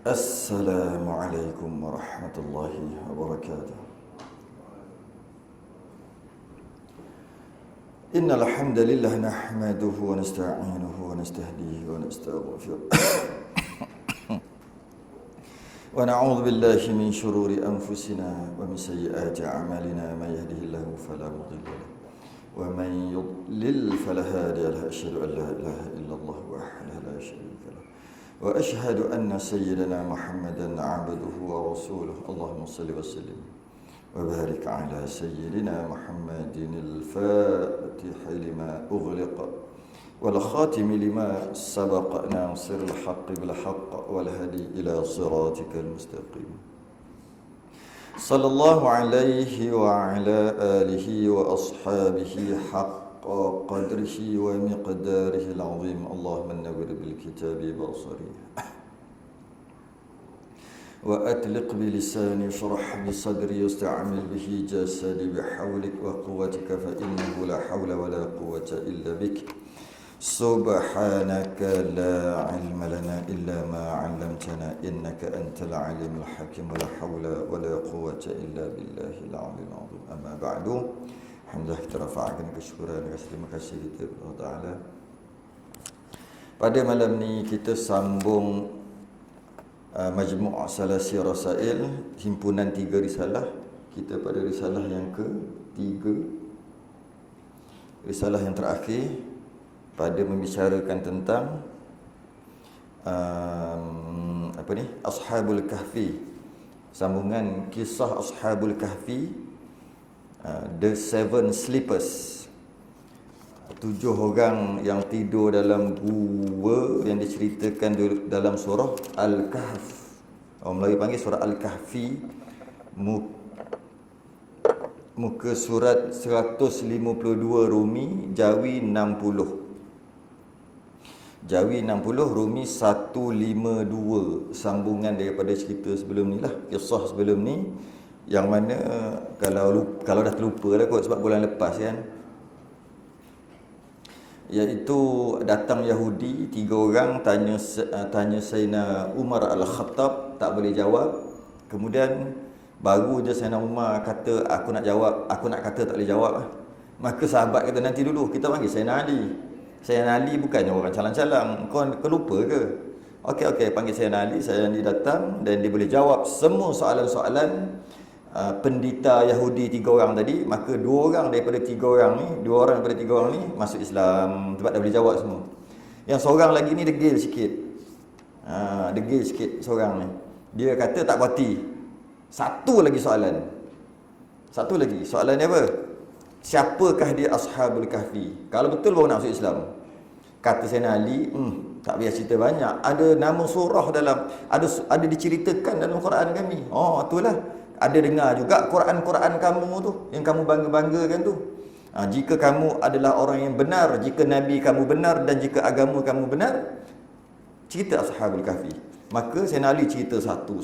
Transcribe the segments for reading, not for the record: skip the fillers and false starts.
Assalamualaikum warahmatullahi wabarakatuh. Innal hamdalillah nahmaduhu wa nasta'inuhu wa nastahdihi wa nastaghfiruh. Wa na'udzu billahi min shururi anfusina wa min sayyiati a'malina may yahdihillahu fala mudilla lahu wa man yudlil fala hadiya lahu. Asyhadu an la ilaha illallah wahdahu la syarika lahu wa ashhadu anna sayyidana Muhammadan 'abduhu wa rasuluhu. Allahumma shalli wa sallim wa barik ala sayyidina Muhammadin al-fatih lima ughliqa wal khatim lima sabaqa nasiril haqqi bil haqq wal hadi ila siratikal mustaqim. Sallallahu alaihi wa ala alihi wa ashabihi haqqa qadrihi wa miqdarihi al-azim. Allahumma nawwir bil kitabi basari wa atliq bi lisani shrah bi sadri yasta'mil bihi jasadi bihawlik wa quwwatika fa innahu la hawla wa la quwwata illa bik. Subhanaka la ilma lana illa ma 'allamtana innaka antal alimul hakim. La hawla wa la quwwata illa billahil aliyyil azim. Amma ba'du. Alhamdulillah, kita rafa'kan kesyukuran dan terima kasih kita kepada Allah Taala. Pada malam ni kita sambung Majmu' Salasi Rasail, himpunan 3 risalah. Kita pada risalah yang ke-3, risalah yang terakhir pada membicarakan tentang Ashabul Kahfi, sambungan kisah Ashabul Kahfi, The Seven Sleepers, 7 orang yang tidur dalam gua yang diceritakan dalam surah Al-Kahf. Orang Melayu panggil surah Al-Kahfi, muka surat 152, Rumi, Jawi 60. Jawi 60, Rumi 152. Sambungan daripada cerita sebelum ni lah, kisah sebelum ni, yang mana kalau dah terlupa dah kot sebab bulan lepas kan, iaitu datang Yahudi 3 orang tanya Sayyidina Umar Al-Khattab, tak boleh jawab. Kemudian baru je Sayyidina Umar kata aku nak kata tak boleh jawab. Maka sahabat kata nanti dulu kita panggil Sayyidina Ali. Sayyidina Ali bukannya orang calang-calang, kau lupa ke? Okey, panggil Sayyidina Ali. Sayyidina Ali datang dan dia boleh jawab semua soalan-soalan pendeta Yahudi 3 orang tadi. Maka 2 orang daripada 3 orang ni masuk Islam sebab dah boleh jawab semua. Yang seorang lagi ni degil sikit. Seorang ni. Dia kata tak puati. Satu lagi soalan dia apa? Siapakah dia Ashabul Kahfi? Kalau betul baru nak masuk Islam. Kata Sayyidina Ali, tak payah cerita banyak. Ada nama surah ada diceritakan dalam Quran kami. Oh, itulah. Ada dengar juga Quran kamu tu yang kamu bangga-banggakan tu. Jika kamu adalah orang yang benar, jika Nabi kamu benar dan jika agama kamu benar, cerita Ashabul Kahfi. Maka Sayyidina Ali cerita satu.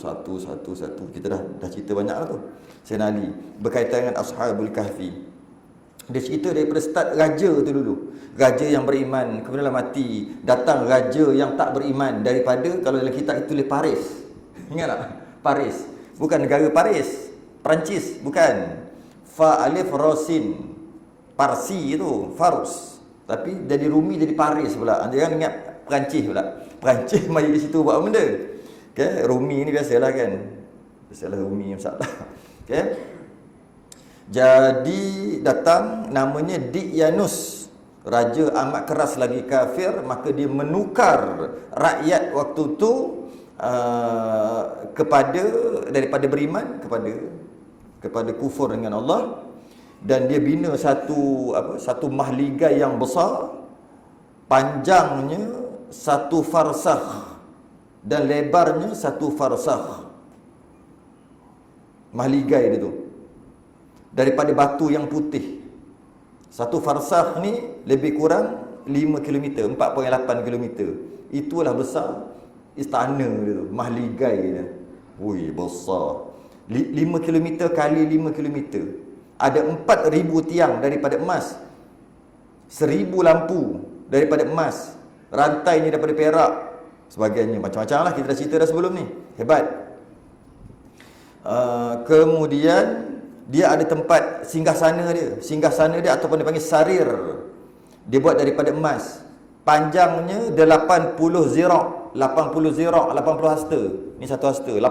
Kita dah cerita banyak lah tu. Sayyidina Ali berkaitan dengan Ashabul Kahfi. Dia cerita daripada start raja tu dulu. Raja yang beriman kemudian mati. Datang raja yang tak beriman, daripada, kalau dalam kitab itu tulis Paris. Ingat tak? Paris. Bukan negara Paris, Perancis, bukan. Fa alif Rosin, Parsi itu, Farus. Tapi jadi Rumi jadi Paris pula. Jangan ingat Perancis pula. Perancis mari di situ buat apa benda. Okay? Rumi ni biasalah kan. Biasalah Rumi masalah. Okay? Jadi datang namanya Diyyanus. Raja amat keras lagi kafir, maka dia menukar rakyat waktu tu daripada beriman kepada kufur dengan Allah. Dan dia bina satu mahligai yang besar, panjangnya 1 farsakh dan lebarnya 1 farsakh. Mahligai dia tu daripada batu yang putih. 1 farsakh ni lebih kurang 5 km, 4.8 km. Itulah besar istana dia tu, mahligai dia. Wui, besar. 5 km kali 5 km. Ada 4,000 tiang daripada emas, 1,000 lampu daripada emas, rantainya daripada perak, sebagainya. Macam-macam lah kita dah cerita dah sebelum ni. Hebat. Kemudian dia ada tempat singgahsana dia. Singgahsana dia ataupun dipanggil sarir. Dia buat daripada emas. Panjangnya 80 zirak. 80 zirak, 80 hasta. Ni satu hasta, 80.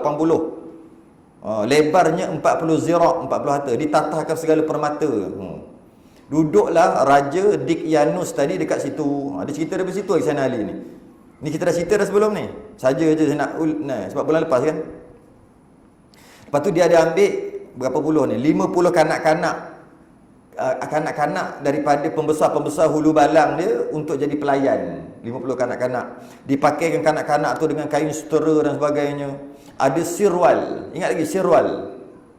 Lebarnya 40 zirak, 40 hasta. Ditatahkan segala permata. Duduklah Raja Dikyanus tadi dekat situ. Dia cerita dari situ Sayyidina Ali ni. Ni kita dah cerita dah sebelum ni. Saja je saya nak sebab bulan lepas kan. Lepas tu dia ada ambil berapa puluh ni? 50 kanak-kanak. Kanak-kanak daripada pembesar-pembesar hulu balang dia untuk jadi pelayan. 50 kanak-kanak. Dipakaikan kanak-kanak tu dengan kain sutera dan sebagainya. Ada sirwal. Ingat lagi sirwal.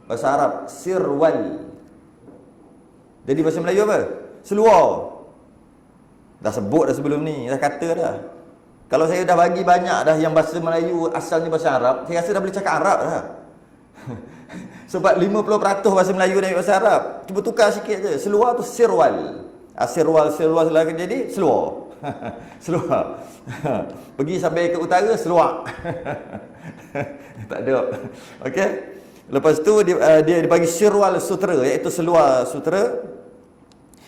Bahasa Arab sirwal. Jadi bahasa Melayu apa? Seluar. Dah sebut dah sebelum ni, dah kata dah. Kalau saya dah bagi banyak dah yang bahasa Melayu asalnya bahasa Arab, saya rasa dah boleh cakap Arab dah. Sebab 50% bahasa Melayu dan bahasa Arab. Cuba tukar sikit je. Seluar tu sirwal. Sirwal lagi jadi seluar. Seluar. Pergi sampai ke utara seluar. Tak ada. Okey. Lepas tu dia dibagi sirwal sutera, iaitu seluar sutera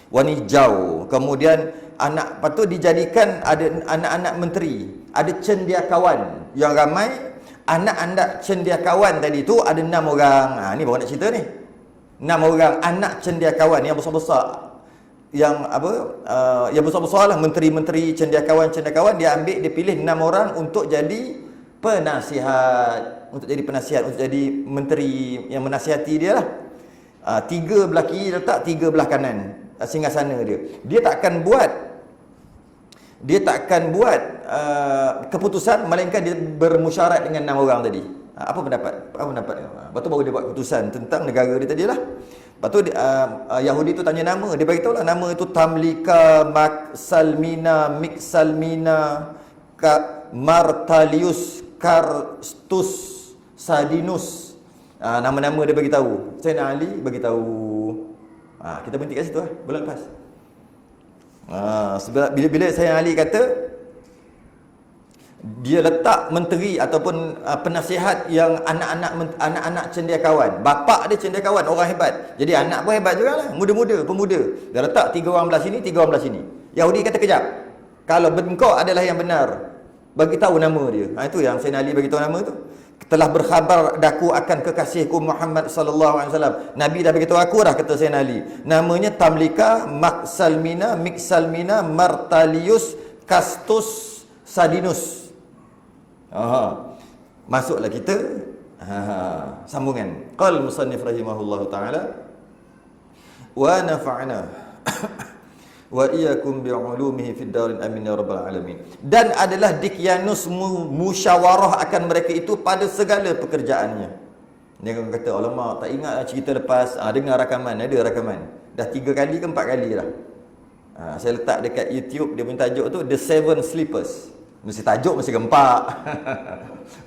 warna hijau. Kemudian lepas tu dijadikan ada anak-anak menteri, ada cendekiawan yang ramai. Anak-anak cendekiawan tadi tu ada 6 orang. Ni baru nak cerita ni. 6 orang anak cendekiawan yang besar-besar. Yang yang besar-besar lah, menteri-menteri cendekiawan dia ambil, dia pilih 6 orang untuk jadi penasihat, untuk jadi menteri yang menasihati dia lah. 3 belah kiri letak, 3 belah kanan singgahsana dia. Dia takkan buat keputusan melainkan dia bermusyarat dengan 6 orang tadi. Apa pendapat? Lepas tu baru dia buat keputusan tentang negara dia tadi lah. Lepas tu Yahudi tu tanya nama. Dia beritahu lah nama itu Tamlika, Maksalmina, Miksalmina, Martalius, Karstus, Sadinus. Nama-nama dia beritahu. Sayyidina Ali beritahu. Kita berhenti kat situ lah, bulan lepas. Sebab bila Sayyidina Ali kata dia letak menteri ataupun penasihat yang anak-anak cendekiawan. Bapak dia cendekiawan, orang hebat. Jadi anak pun hebat jugalah, muda-muda, pemuda. Dia letak 3 orang belah sini, 3 orang belah sini. Yahudi kata kejap. Kalau engkau adalah yang benar, bagi tahu nama dia. Itu yang Sayyidina Ali bagi tahu nama tu. Telah berkhabar daku akan kekasihku Muhammad sallallahu alaihi wasallam. Nabi dah beritahu aku dah, kata Sayyidina Ali. Namanya Tamlika, Maksalmina, Miksalmina, Martalius, Kastus, Sadinus. Masuklah kita sambungan. Qal musannif rahimahullahu taala wa nafa'na wa iyyakum bi'ulumihi fid darin amin ya rabbal alamin. Dan adalah Dikyanus musyawarah akan mereka itu pada segala pekerjaannya. Dia akan kata, alamak tak ingat cerita lepas. Dengar rakaman, ada rakaman. Dah 3 kali ke 4 kali dah. Saya letak dekat YouTube, dia punya tajuk tu The Seven Sleepers. Mesti tajuk mesti gempak.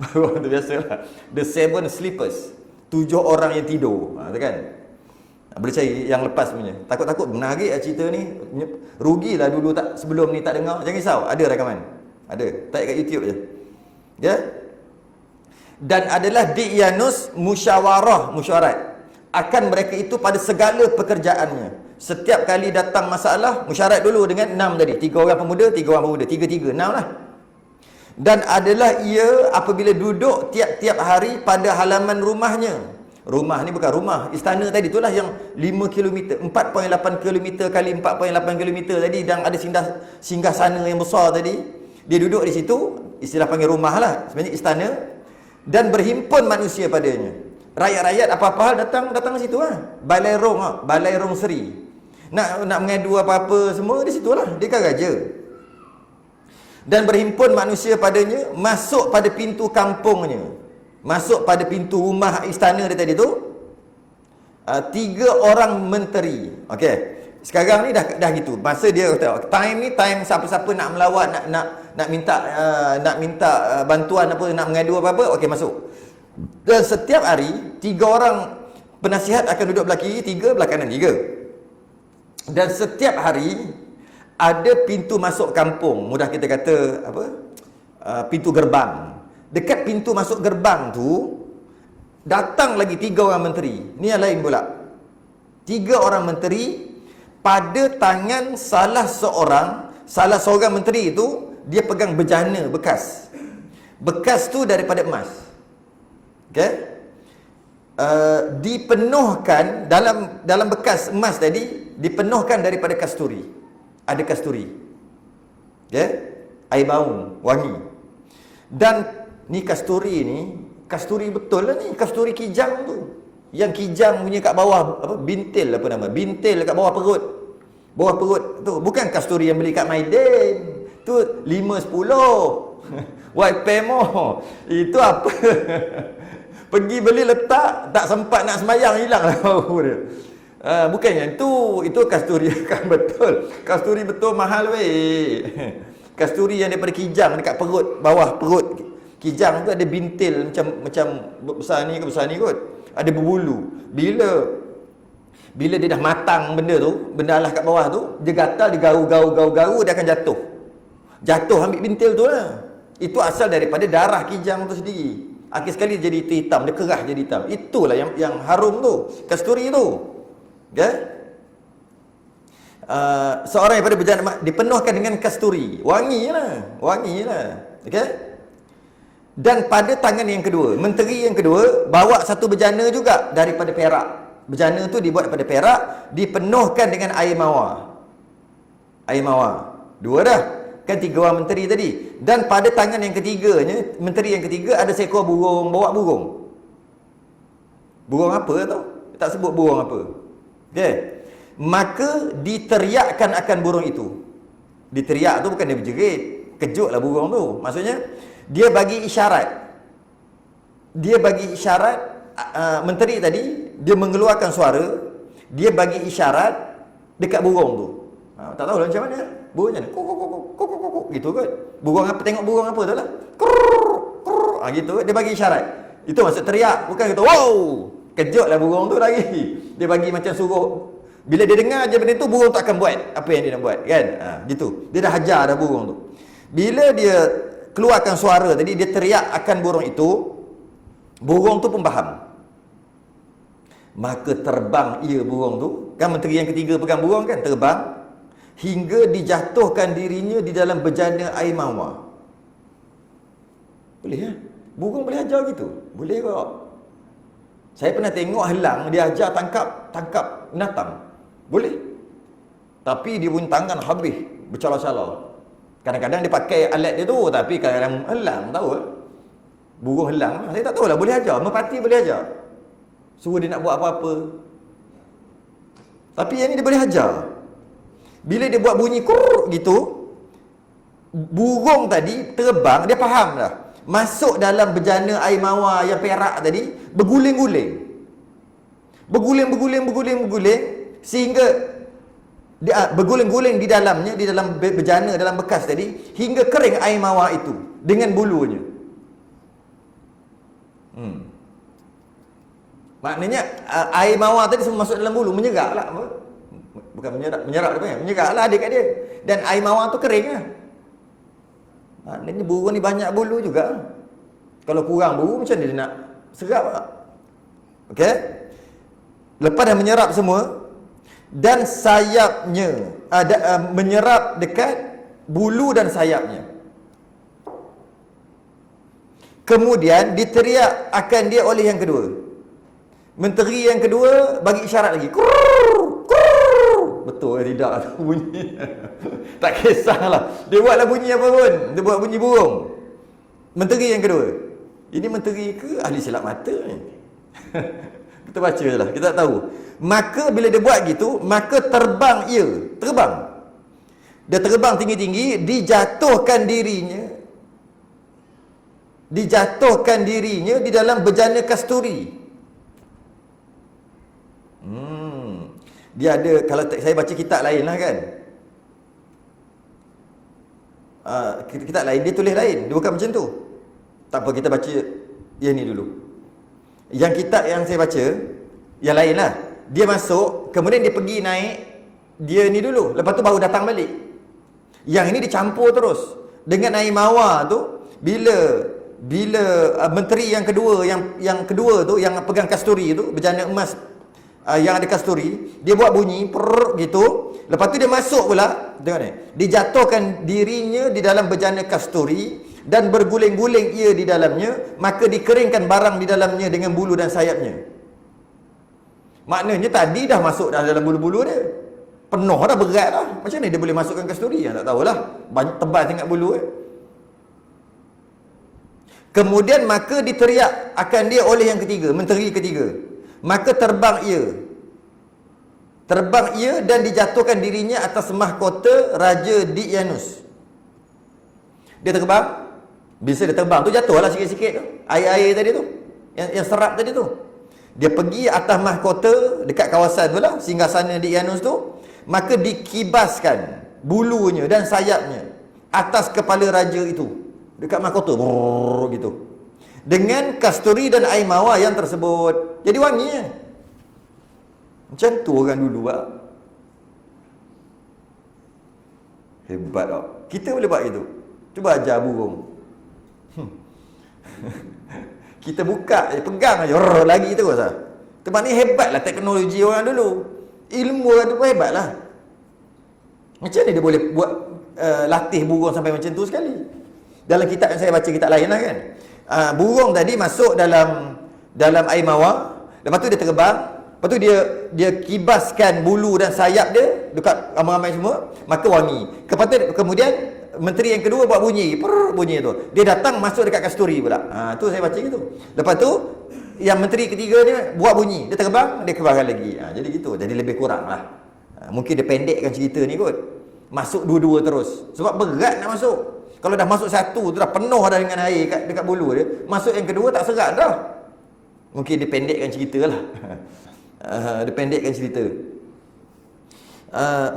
Baru tu biasalah. The Seven Sleepers. 7 orang yang tidur. Kan? Boleh cari yang lepas punya. Takut-takut menarik cerita ni. Rugilah dulu sebelum ni tak dengar. Jangan risau, ada rakaman. Ada. Type kat YouTube je. Ya. Dan adalah Dikyanus musyawarat akan mereka itu pada segala pekerjaannya. Setiap kali datang masalah, musyarat dulu dengan 6 tadi. 3 orang pemuda, 3 orang pemuda. 3, 6 lah. Dan adalah ia apabila duduk tiap-tiap hari pada halaman rumahnya. Rumah ni bukan rumah, istana tadi itulah yang 5 km, 4.8 km kali 4.8 km tadi, dan ada singgah sana yang besar tadi. Dia duduk di situ, istilah panggil rumah lah, sebenarnya istana, dan berhimpun manusia padanya. Rakyat-rakyat apa-apa hal datang ke situ lah. Balai rong seri. Nak mengadu apa-apa semua di situlah, dia kan raja. Dan berhimpun manusia padanya, masuk pada pintu kampungnya, masuk pada pintu rumah istana dia tadi tu, 3 orang menteri. Okey, sekarang ni dah gitu. Masa dia kata time ni time siapa-siapa nak melawat, nak minta bantuan apa, nak mengadu apa-apa, okey masuk. Dan setiap hari 3 orang penasihat akan duduk belah kiri 3, belah kanan 3. Dan setiap hari ada pintu masuk kampung, mudah kita kata apa, pintu gerbang. Dekat pintu masuk gerbang tu datang lagi 3 orang menteri. Ni yang lain pula. 3 orang menteri, pada tangan salah seorang menteri itu dia pegang bejana bekas. Bekas tu daripada emas. Okey? Dipenuhkan dalam bekas emas tadi, dipenuhkan daripada kasturi. Ada kasturi. Okey? Air bau, wangi. Dan ni kasturi ni, kasturi betul lah ni, kasturi kijang tu. Yang kijang punya kat bawah, bintil apa nama? Bintil kat bawah perut. Bawah perut tu. Bukan kasturi yang beli kat Maiden. Tu 5-10. White Pemo. Itu apa? Pergi beli letak, tak sempat nak sembahyang, hilang lah bau dia. Bukan yang tu. Itu kasturi kan betul. Kasturi betul mahal weh. Kasturi yang daripada kijang dekat perut, bawah perut. Kijang tu ada bintil macam besar ni kot. Ada berbulu. Bila dia dah matang benda tu, benda alas kat bawah tu, dia gatal, dia garu, dia akan jatuh. Jatuh ambil bintil tu lah. Itu asal daripada darah kijang tu sendiri. Akhir sekali jadi hitam, dia kerah jadi hitam. Itulah yang harum tu, kasturi tu. Okay? Seorang daripada bejana dipenuhkan dengan kasturi. Wangi lah. Okay? Dan pada tangan yang kedua, menteri yang kedua bawa satu bejana juga daripada perak. Bejana tu dibuat daripada perak, dipenuhkan dengan air mawar. Air mawar. 2 dah. Kan 3 orang menteri tadi. Dan pada tangan yang ketiganya, menteri yang ketiga ada seekor burung, bawa burung. Burung apa tau? Tak sebut burung apa. Okey. Maka diteriakkan akan burung itu. Diteriak tu bukan dia berjerit. Kejutlah burung tu. Maksudnya dia bagi isyarat. Menteri tadi dia mengeluarkan suara, dia bagi isyarat dekat burung tu. Tak tahu lah macam mana. Burung macam mana? Gitu kan. Burung apa, tengok burung apa tu lah. Gitu. Dia bagi isyarat. Itu maksud teriak, bukan kata wow. Kejutlah burung tu lagi. Dia bagi macam suruh. Bila dia dengar je benda tu, burung tak akan buat apa yang dia nak buat, kan? Gitu. Dia dah hajar dah burung tu. Bila dia keluarkan suara tadi, dia teriak akan burung itu, burung tu pun faham. Maka terbang ia burung tu. Kan menteri yang ketiga pegang burung kan, terbang hingga dijatuhkan dirinya di dalam bejana air mawar. Boleh ya? Burung boleh ajar gitu? Boleh kok. Saya pernah tengok helang dia ajar tangkap binatang. Boleh. Tapi dia pun tangan habis bercala-cala. Kadang-kadang dia pakai alat dia tu, tapi kadang-kadang helang, tahu ke? Burung helang, saya tak tahulah, boleh ajar. Merpati boleh ajar. Suruh dia nak buat apa-apa. Tapi yang ni dia boleh ajar. Bila dia buat bunyi kurr gitu, burung tadi terbang, dia faham dah. Masuk dalam bejana air mawar yang perak tadi, berguling-guling. Berguling, sehingga dia berguling-guling di dalamnya, di dalam bejana, dalam bekas tadi, hingga kering air mawar itu dengan bulunya. Maknanya air mawar tadi semua masuk dalam bulu, menyerap lah. Bukan menyerap dia, menyerap lah adik kat dia. Dan air mawar tu kering lah. Maknanya burung ni banyak bulu juga. Kalau kurang bulu, macam mana dia nak serap tak? Okey. Lepas dah menyerap semua, dan sayapnya menyerap dekat bulu dan sayapnya. Kemudian diteriak akan dia oleh yang kedua. Menteri yang kedua bagi isyarat lagi. Kurr, kurr. Betul tidak tu bunyi. Tak kisahlah. Dia buatlah bunyi apa pun. Dia buat bunyi burung. Menteri yang kedua. Ini menteri ke ahli silap mata ni? Kita baca je lah. Kita tak tahu. Maka bila dia buat gitu, maka terbang ia. Terbang. Dia terbang tinggi-tinggi, dijatuhkan dirinya di dalam bejana kasturi. Dia ada, kalau saya baca kitab lain lah kan, kitab lain dia tulis lain, dia bukan macam tu. Tak apa, kita baca yang ni dulu. Yang kitab yang saya baca, yang lain lah. Dia masuk, kemudian dia pergi naik dia ni dulu, lepas tu baru datang balik. Yang ini dicampur terus dengan air mawar tu. bila menteri yang kedua tu yang pegang kasturi tu, berjana emas yang ada kasturi, dia buat bunyi gitu. Lepas tu dia masuk pula, tengok ni. Dijatuhkan dirinya di dalam berjana kasturi dan berguling-guling ia di dalamnya, maka dikeringkan barang di dalamnya dengan bulu dan sayapnya. Maknanya tadi dah masuk dalam bulu-bulu dia. Penuh dah, berat dah. Macam mana dia boleh masukkan kasturi? Tak tahulah. Banyak tebal sangat bulu Kemudian maka diteriak akan dia oleh yang ketiga, menteri ketiga. Maka terbang ia dan dijatuhkan dirinya atas mahkota Raja Diyyanus. Dia terbang. Bila dia terbang tu jatuhlah sikit-sikit tu. Air-air tadi tu. Yang serap tadi tu. Dia pergi atas mahkota dekat kawasan tu lah, singgasana Diyyanus tu. Maka dikibaskan bulunya dan sayapnya atas kepala raja itu. Dekat mahkota gitu. Dengan kasturi dan air mawar yang tersebut. Jadi wangi Macam tu orang dulu buat. Hebat tak? Kita boleh buat gitu. Cuba ajar burung. Kita buka, pegang aja lagi tu pasal. Maknanya hebatlah teknologi orang dulu. Ilmu orang dulu hebatlah. Macam ni dia boleh buat latih burung sampai macam tu sekali. Dalam kitab yang saya baca, kitab lain lah kan. Burung tadi masuk dalam air mawar. Lepas tu dia terbang. Lepas tu dia kibaskan bulu dan sayap dia dekat ramai-ramai semua. Maka wangi. Kemudian menteri yang kedua buat bunyi. Bunyi tu. Dia datang masuk dekat kasturi pula. Tu saya baca gitu. Lepas tu yang menteri ketiga ni buat bunyi. Dia terbang, dia kembangkan lagi. Jadi gitu. Jadi lebih kurang lah. Mungkin dia pendekkan cerita ni kot. Masuk dua-dua terus. Sebab berat nak masuk. Kalau dah masuk satu tu dah penuh dah dengan air dekat bulu dia. Masuk yang kedua tak serat dah. Mungkin dia pendekkan cerita lah. Dia pendekkan cerita.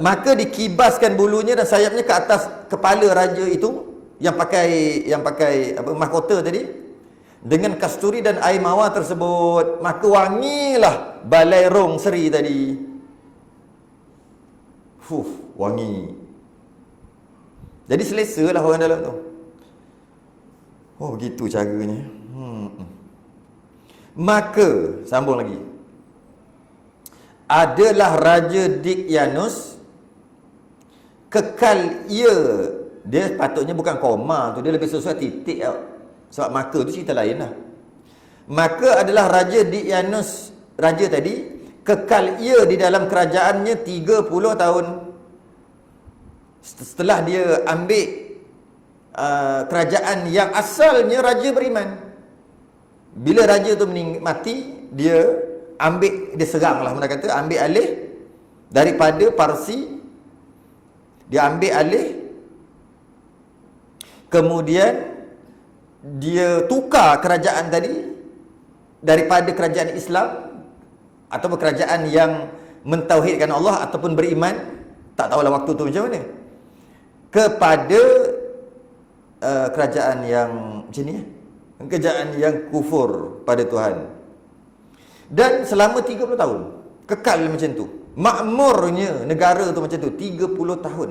Maka dikibaskan bulunya dan sayapnya ke atas kepala raja itu yang pakai mahkota tadi dengan kasturi dan air mawar tersebut. Maka wangilah balai rong seri tadi. Wangi. Jadi selesa lah orang dalam tu. Begitu caranya. Maka, sambung lagi. Adalah Raja Diyyanus kekal ia. Dia patutnya bukan koma tu. Dia lebih sesuai titik. Sebab maka tu cerita lain lah. Maka adalah Raja Diyyanus, raja tadi, kekal ia di dalam kerajaannya 30 tahun. Setelah dia ambil kerajaan yang asalnya raja beriman. Bila raja tu mati, dia serang lah, mana kata, ambil alih daripada Parsi. Dia ambil alih. Kemudian dia tukar kerajaan tadi daripada kerajaan Islam ataupun kerajaan yang mentauhidkan Allah ataupun beriman, tak tahulah waktu tu macam mana, kepada kerajaan yang macam ni, kerajaan yang kufur pada Tuhan. Dan selama 30 tahun kekal macam tu. Makmurnya negara tu macam tu 30 tahun.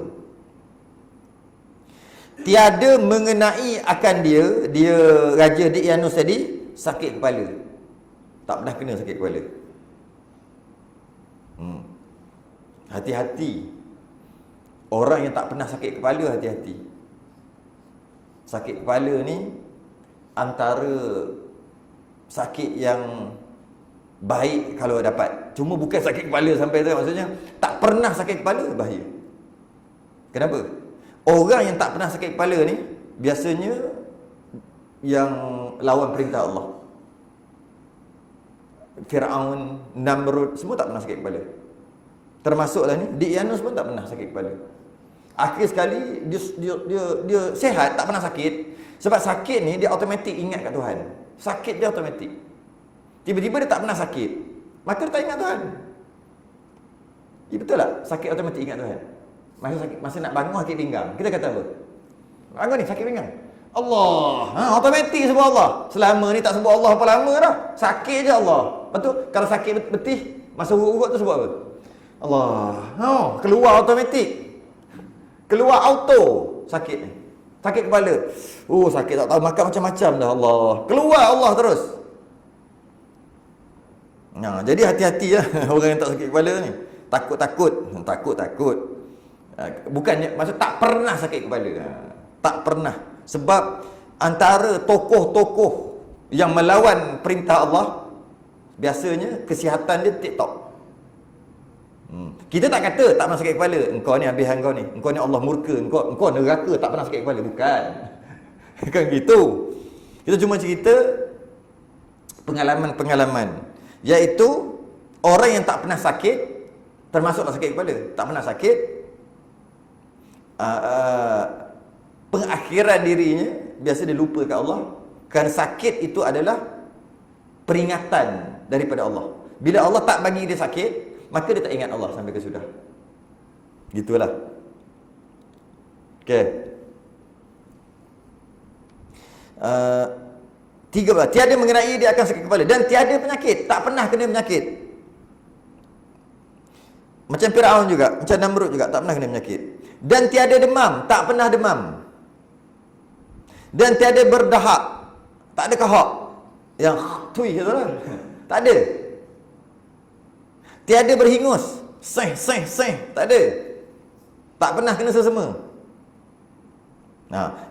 Tiada mengenai akan dia Raja Diyyanus tadi sakit kepala. Tak pernah kena sakit kepala. Hati-hati. Orang yang tak pernah sakit kepala, hati-hati. Sakit kepala ni antara sakit yang baik kalau dapat. Cuma bukan sakit kepala sampai tu, maksudnya tak pernah sakit kepala, bahaya. Kenapa? Orang yang tak pernah sakit kepala ni biasanya yang lawan perintah Allah. Fir'aun, Namrud, semua tak pernah sakit kepala. Termasuklah ni, Diyyanus pun tak pernah sakit kepala. Akhir sekali dia sihat, tak pernah sakit. Sebab sakit ni dia automatik ingat kat Tuhan. Sakit dia automatik. Tiba-tiba dia tak pernah sakit, maka dia tak ingat Tuhan. Betul tak? Sakit automatik ingat Tuhan. Masa nak bangun sakit pinggang, kita kata apa? Bangun ni sakit pinggang, Allah, automatik sebut Allah. Selama ni tak sebut Allah apa lama dah. Sakit je Allah. Betul? Kalau sakit betih, masa urut tu sebut apa? Allah. Keluar automatik. Keluar auto sakit ni. Sakit kepala. Oh, sakit tak tahu makan macam-macam dah Allah. Keluar Allah terus. Nah, jadi hati-hati lah orang yang tak sakit kepala ni. Takut. Bukannya maksud tak pernah sakit kepala. Tak pernah. Sebab antara tokoh-tokoh yang melawan perintah Allah, biasanya kesihatan dia tip-top. Kita tak kata tak pernah sakit kepala. Engkau ni habisan kau ni. Engkau ni Allah murka. Engkau neraka tak pernah sakit kepala. Bukan. Kan gitu. Kita cuma cerita pengalaman-pengalaman. Iaitu orang yang tak pernah sakit, termasuklah sakit kepala. Tak pernah sakit. Pengakhiran dirinya, biasa dia lupa kat Allah. Kerana sakit itu adalah peringatan daripada Allah. Bila Allah tak bagi dia sakit, maka dia tak ingat Allah sampai kesudah. Gitulah. Okey. 13. Tiada mengenai dia akan sakit kepala. Dan tiada penyakit. Tak pernah kena penyakit. Macam Firaun juga. Macam Namrud juga. Tak pernah kena penyakit. Dan tiada demam. Tak pernah demam. Dan tiada berdahak. Tak ada kahak. Yang tui tu lah. Tak ada. Tiada berhingus. Seh. Tak ada. Tak pernah kena sesama.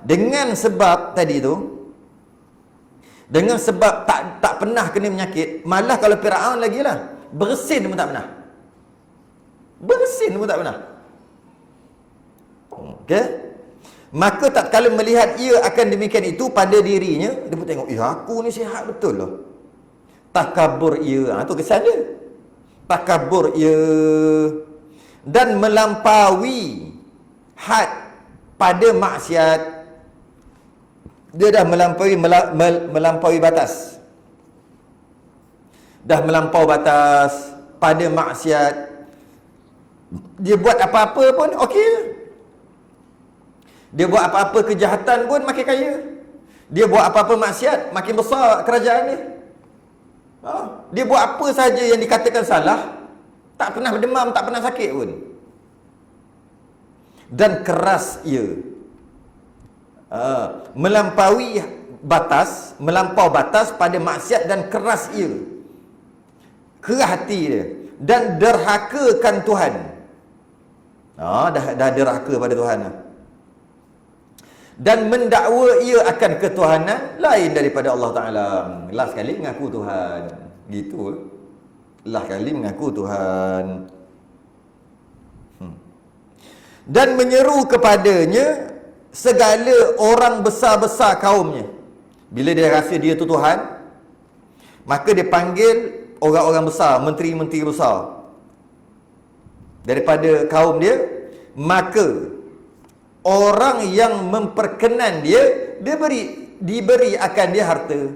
Dengan sebab tadi tu, dengan sebab tak pernah kena penyakit, malah kalau Firaun lagi lah, bersin pun tak pernah. Bersin pun tak pernah. Okey? Maka tak kala melihat ia akan demikian itu pada dirinya, dia pun tengok, aku ni sihat betul lah. Takabur ia. Itu kesan dia. Takabur ia. Dan melampaui had pada maksiat. Dia dah melampaui batas. Dah melampau batas pada maksiat. Dia buat apa-apa pun okey. Dia buat apa-apa kejahatan pun makin kaya. Dia buat apa-apa maksiat, makin besar kerajaan dia. Dia buat apa saja yang dikatakan salah, tak pernah berdemam, tak pernah sakit pun. Dan keras ia. Melampau batas pada maksiat dan keras ia. Keras hati dia. Dan derhakakan Tuhan. Dah derhaka pada Tuhan. Dan mendakwa ia akan ketuhanan lain daripada Allah Ta'ala. Last kali mengaku Tuhan. Gitu. Last kali mengaku Tuhan. Dan menyeru kepadanya segala orang besar-besar kaumnya. Bila dia rasa dia tu Tuhan, maka dia panggil orang-orang besar, menteri-menteri besar daripada kaum dia. Maka orang yang memperkenan dia, diberi akan dia harta.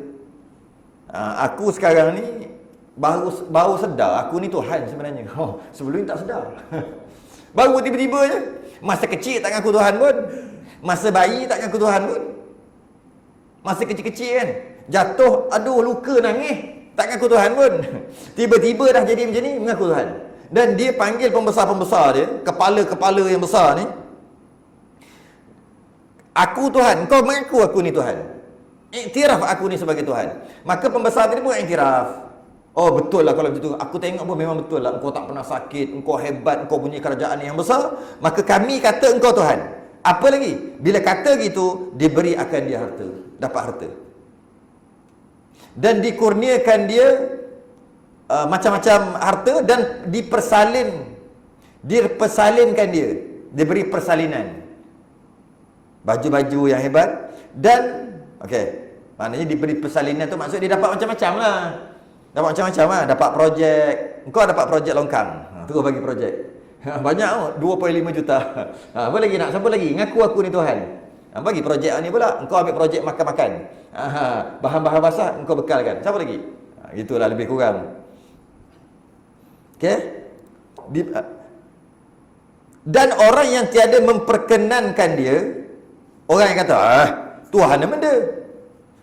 Aku sekarang ni baru sedar aku ni Tuhan sebenarnya. Sebelum ni tak sedar. Baru tiba-tiba je. Masa kecil tak ngaku Tuhan pun. Masa bayi tak ngaku Tuhan pun. Masa kecil-kecil kan, jatuh, aduh luka nangis, tak ngaku Tuhan pun. Tiba-tiba dah jadi macam ni, mengaku Tuhan. Dan dia panggil pembesar-pembesar dia, kepala-kepala yang besar ni, aku Tuhan, kau mengaku aku ni Tuhan. Iktiraf aku ni sebagai Tuhan. Maka pembesar tadi pun iktiraf. Oh betul lah kalau begitu. Aku tengok pun memang betul lah. Engkau tak pernah sakit, engkau hebat, engkau punya kerajaan yang besar. Maka kami kata engkau Tuhan. Apa lagi? Bila kata gitu, diberi akan dia harta. Dapat harta. Dan dikurniakan dia macam-macam harta dan dipersalinkan dia. Diberi persalinan. Baju-baju yang hebat. Dan, maknanya diberi persalinan tu maksud dia dapat macam-macam lah. Dapat macam-macam lah. Dapat projek. Engkau dapat projek longkang. Terus bagi projek. Banyak 2.5 juta. Apa lagi nak? Siapa lagi? Ngaku aku ni Tuhan. Bagi projek ni pula. Engkau ambil projek makan-makan. Bahan-bahan basah engkau bekalkan. Siapa lagi? Itulah lebih kurang. Dan orang yang tiada memperkenankan dia, orang yang kata, Tuhan nama dia.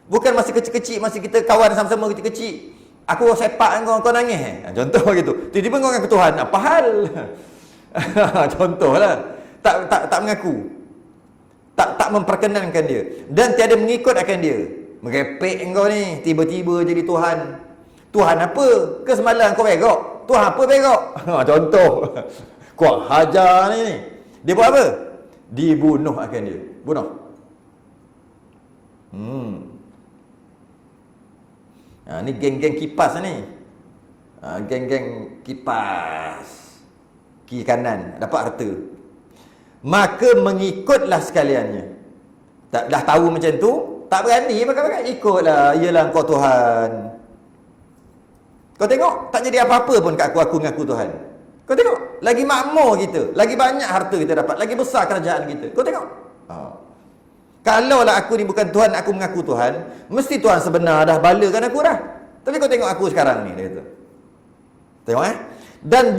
Bukan masa kecil-kecil, masa kita kawan sama-sama kecil-kecil, aku sepak kau nangis. Contoh begitu. Tiba-tiba kau ngaku Tuhan. Apa hal? Contohlah. Tak mengaku. Tak memperkenankan dia. Dan tiada mengikut akan dia. Merepek engkau ni. Tiba-tiba jadi Tuhan. Tuhan apa? Ke semalam kau begok? Tuhan apa begok? Contoh. Kau hajar ni. Dia buat apa? Dibunuh akan dia. Bunuh. Ni geng-geng kipas ni. Geng-geng kipas. Kiri kanan. Dapat harta. Maka mengikutlah sekaliannya. Dah tahu macam tu, tak berani pakai-pakai. Ikutlah. Iyalah kau Tuhan. Kau tengok, tak jadi apa-apa pun kat aku ngaku Tuhan. Kau tengok, lagi makmur kita, lagi banyak harta kita dapat, lagi besar kerajaan kita. Kau tengok. Kalaulah aku ni bukan Tuhan, aku mengaku Tuhan, mesti Tuhan sebenar dah balakan aku dah. Tapi kau tengok aku sekarang ni, dia kata. Tengok Dan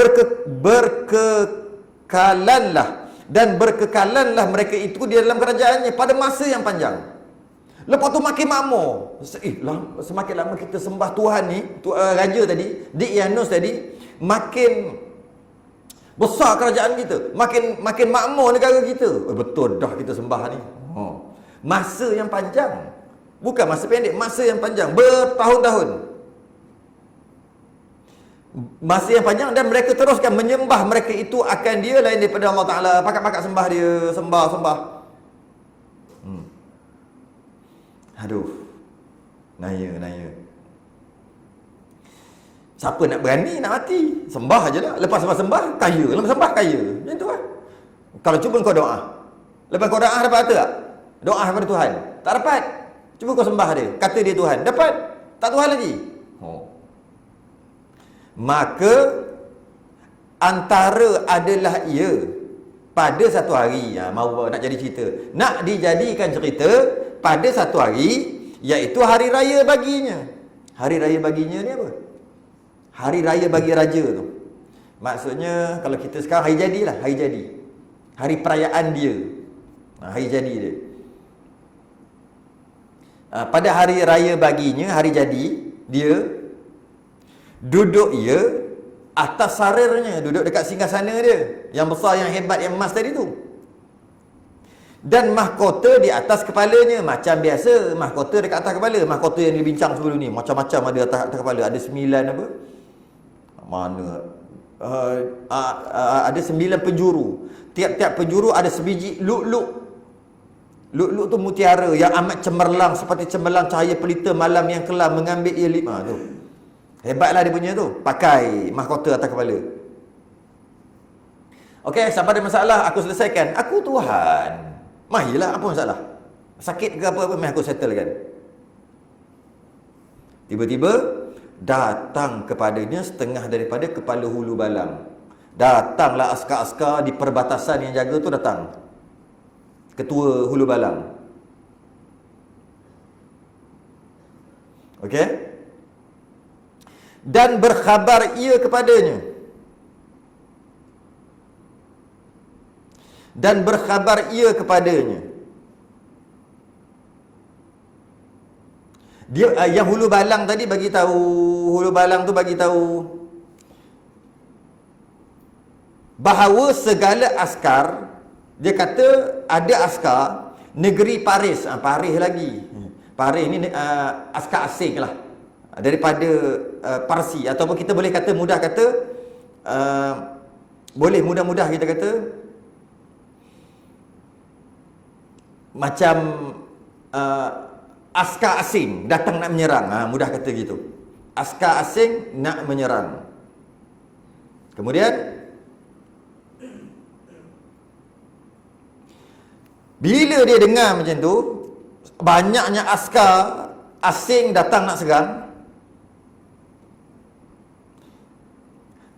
berkekalanlah mereka itu di dalam kerajaannya pada masa yang panjang. Lepas tu makin makmur. Semakin lama kita sembah Tuhan ni, raja tadi, Daqyanus tadi, makin besar kerajaan kita, makin makmur negara kita. Betul dah kita sembah ni. Masa yang panjang. Bukan masa pendek, masa yang panjang, bertahun-tahun. Masa yang panjang, dan mereka teruskan menyembah mereka itu akan dia lain daripada Allah Ta'ala. Pakat-pakat sembah dia, sembah. Aduh, naya. Siapa nak berani nak mati? Sembah je lah. Lepas sembah, kaya. Lepas sembah, kaya. Macam tu lah. Kalau cuba kau doa, lepas kau doa dapat harta tak? Doa kepada Tuhan, tak dapat. Cuba kau sembah dia, kata dia Tuhan, dapat. Tak Tuhan lagi. Maka antara adalah ia pada satu hari, mau nak jadi cerita, nak dijadikan cerita pada satu hari, iaitu hari raya baginya. Hari raya baginya ni apa? Hari raya bagi raja tu. Maksudnya kalau kita sekarang hari jadi lah, hari jadi, hari perayaan dia, hari jadi dia. Pada hari raya baginya, hari jadi dia, duduk ia atas sarirnya, duduk dekat singgasana dia yang besar, yang hebat, yang emas tadi tu, dan mahkota di atas kepalanya. Macam biasa mahkota dekat atas kepala. Mahkota yang dibincang sebelum ni macam-macam ada atas kepala. Ada 9 apa? Mana? Ada 9 penjuru. Tiap-tiap penjuru ada sebiji lu'lu'. Lu'lu' tu mutiara yang amat cemerlang, seperti cemerlang cahaya pelita malam yang kelam mengambil ia tu. Hebatlah dia punya tu. Pakai mahkota atas kepala. Okey, sampai ada masalah aku selesaikan. Aku Tuhan. Mahilah, apa masalah? Sakit ke apa-apa, mari aku settlekan. Tiba-tiba datang kepadanya setengah daripada kepala hulu balang. Datanglah askar-askar di perbatasan yang jaga tu datang. Ketua hulu balang. Okey? Dan berkhabar ia kepadanya. Dia yang hulu balang tadi bagi tahu, hulu balang tu bagi tahu bahawa segala askar, dia kata ada askar negeri Paris, Paris lagi. Paris ni askar asing lah, daripada Parsi, ataupun kita boleh kata, mudah kata, boleh mudah-mudah kita kata macam askar asing datang nak menyerang. Mudah kata gitu. Askar asing nak menyerang. Kemudian bila dia dengar macam tu, banyaknya askar asing datang nak serang,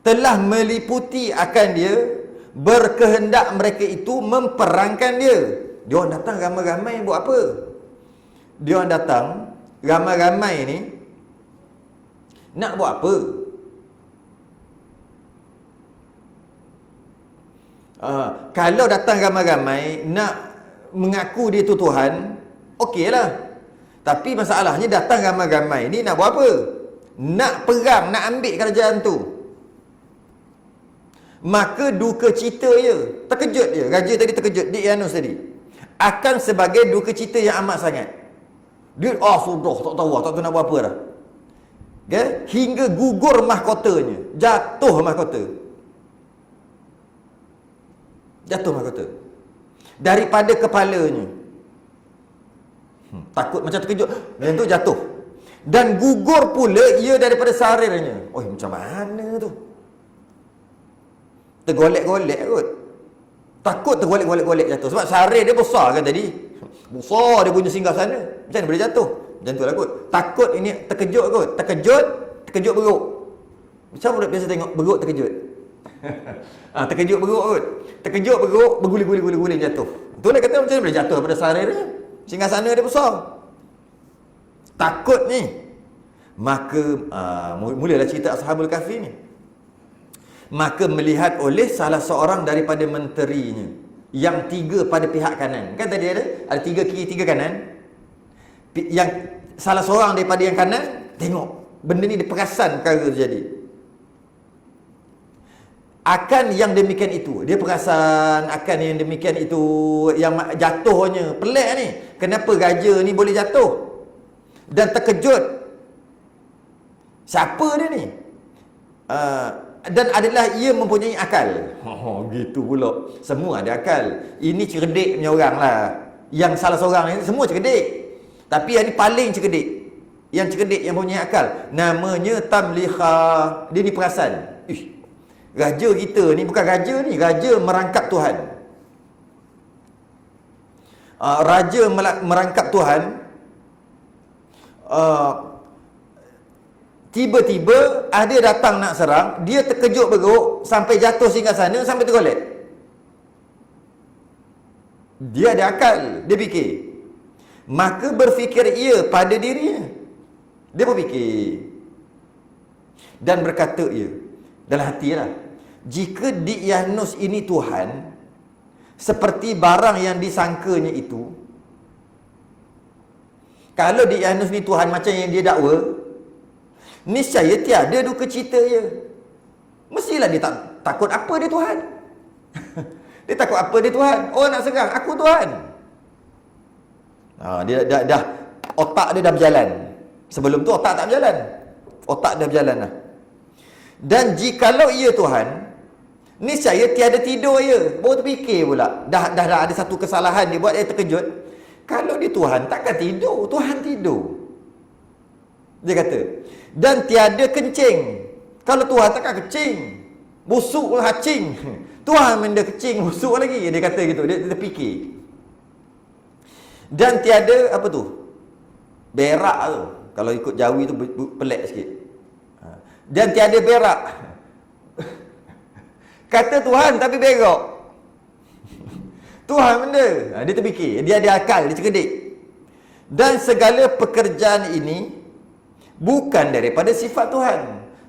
telah meliputi akan dia, berkehendak mereka itu memperangkan dia. Dia orang datang ramai-ramai buat apa? Dia orang datang ramai-ramai ni nak buat apa? Kalau datang ramai-ramai nak mengaku dia tu Tuhan, okeylah. Tapi masalahnya datang ramai-ramai ni nak buat apa? Nak perang, nak ambil kerajaan tu. Maka duka cita dia, terkejut dia. Raja tadi terkejut, Daqyanus tadi. akan sebagai duka cita yang amat sangat. Dia sudah tak tahu nak buat apa dah. Okay? Hingga gugur mahkotanya, jatuh mahkota. Jatuh mahkota daripada kepalanya. Takut macam terkejut, dan tu jatuh. Dan gugur pula ia daripada sarirnya. Oh, macam mana tu? Tergolek-golek kot. Takut tergolek-golek jatuh. Sebab sarir dia besar kan tadi. Besar dia punya singgah sana. Macam mana boleh jatuh? Macam tu lah kot. Takut ini terkejut kot. Terkejut beruk. Macam mana biasa tengok beruk terkejut? Terkejut beruk kot. Terkejut beruk, berguling-guling jatuh. Itulah kata macam mana boleh jatuh daripada sarir dia. Singgah sana dia besar. Takut ni. Maka mulalah cerita Ashabul Kahfi ni. Maka melihat oleh salah seorang daripada menterinya yang 3 pada pihak kanan. Kan tadi ada 3 kiri 3 kanan. Yang salah seorang daripada yang kanan tengok benda ni dia perasan perkara terjadi. Akan yang demikian itu, dia perasan akan yang demikian itu, yang jatuhnya pelik ni. Kenapa raja ni boleh jatuh? Dan terkejut. Siapa dia ni? Dan adalah ia mempunyai akal. Gitu pula. Semua ada akal. Ini cerdik punya orang lah. Yang salah seorang ni semua cerdik. Tapi yang ni paling cerdik. Yang cerdik yang punya akal. Namanya Tamliha. Dia ni perasan. Raja kita ni bukan raja ni. Raja merangkap Tuhan. Raja merangkap Tuhan. Tiba-tiba ada datang nak serang, dia terkejut beruk sampai jatuh singgah sana, sampai tergolek. Dia ada akal, dia fikir. Maka berfikir ia pada dirinya. Dia berfikir dan berkata ia dalam hatilah, jika Diyanus ini Tuhan seperti barang yang disangkanya itu, kalau Diyanus ni Tuhan macam yang dia dakwa, niscaya tiada duka cita ia. Mestilah dia tak takut apa dia Tuhan. Dia takut apa dia Tuhan? Oh, nak serang aku Tuhan. Dia dah otak dia dah berjalan. Sebelum tu otak tak berjalan. Otak dah berjalan dah. Dan jikalau ia Tuhan, niscaya tiada tidur ia. Baru terfikir pula. Dah ada satu kesalahan dia buat dia terkejut. Kalau dia Tuhan, takkan tidur. Tuhan tidur. Dia kata, dan tiada kencing. Kalau Tuhan takkan kencing. Busuk lah hacing. Tuhan benda kencing, busuk lagi. Dia kata gitu, dia terfikir. Dan tiada, apa tu? Berak tu. Kalau ikut Jawi tu pelik sikit. Dan tiada berak. Kata Tuhan tapi berak. Tuhan benda. Dia terfikir, dia ada akal, dia cerdik. Dan segala pekerjaan ini bukan daripada sifat Tuhan.